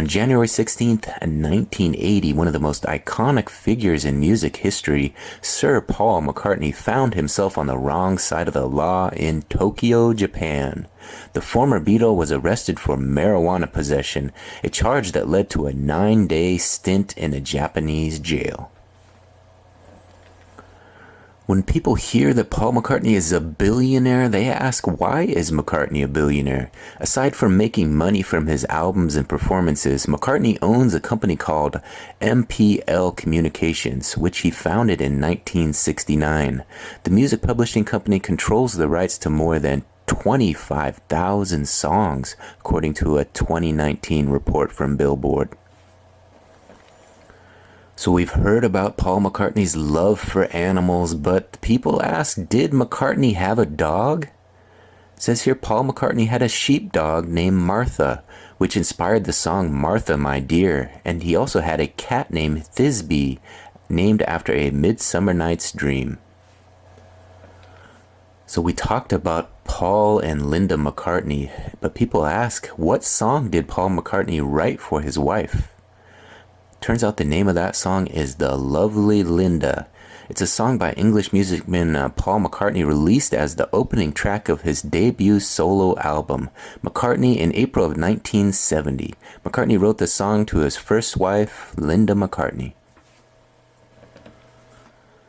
On January 16th, 1980, one of the most iconic figures in music history, Sir Paul McCartney, found himself on the wrong side of the law in Tokyo, Japan. The former Beatle was arrested for marijuana possession, a charge that led to a 9-day stint in a Japanese jail. When people hear that Paul McCartney is a billionaire, they ask, why is McCartney a billionaire? Aside from making money from his albums and performances, McCartney owns a company called MPL Communications, which he founded in 1969. The music publishing company controls the rights to more than 25,000 songs, according to a 2019 report from Billboard. So we've heard about Paul McCartney's love for animals, but people ask, did McCartney have a dog? It says here Paul McCartney had a sheepdog named Martha, which inspired the song Martha, My Dear, and he also had a cat named Thisbe, named after A Midsummer Night's Dream. So we talked about Paul and Linda McCartney, but people ask, what song did Paul McCartney write for his wife? Turns out the name of that song is The Lovely Linda. It's a song by English musician Paul McCartney, released as the opening track of his debut solo album, McCartney, in April of 1970. McCartney wrote the song to his first wife, Linda McCartney.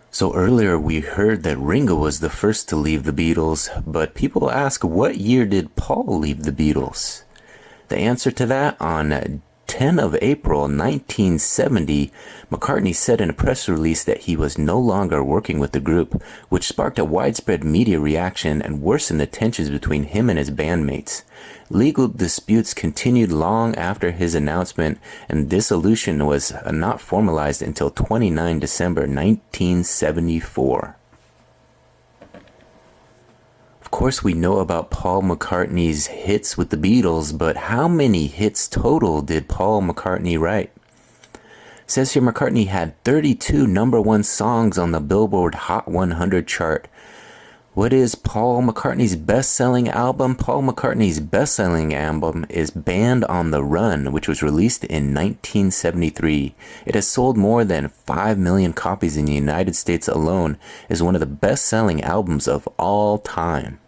So earlier we heard that Ringo was the first to leave the Beatles, but people ask, what year did Paul leave the Beatles? The answer to that, on 10 of April 1970, McCartney said in a press release that he was no longer working with the group, which sparked a widespread media reaction and worsened the tensions between him and his bandmates. Legal disputes continued long after his announcement, and dissolution was not formalized until 29 December 1974. Of course, we know about Paul McCartney's hits with the Beatles, but how many hits total did Paul McCartney write? It says here McCartney had 32 number one songs on the Billboard Hot 100 chart. What is Paul McCartney's best-selling album? Paul McCartney's best-selling album is Band on the Run, which was released in 1973. It has sold more than 5 million copies in the United States alone, is one of the best-selling albums of all time.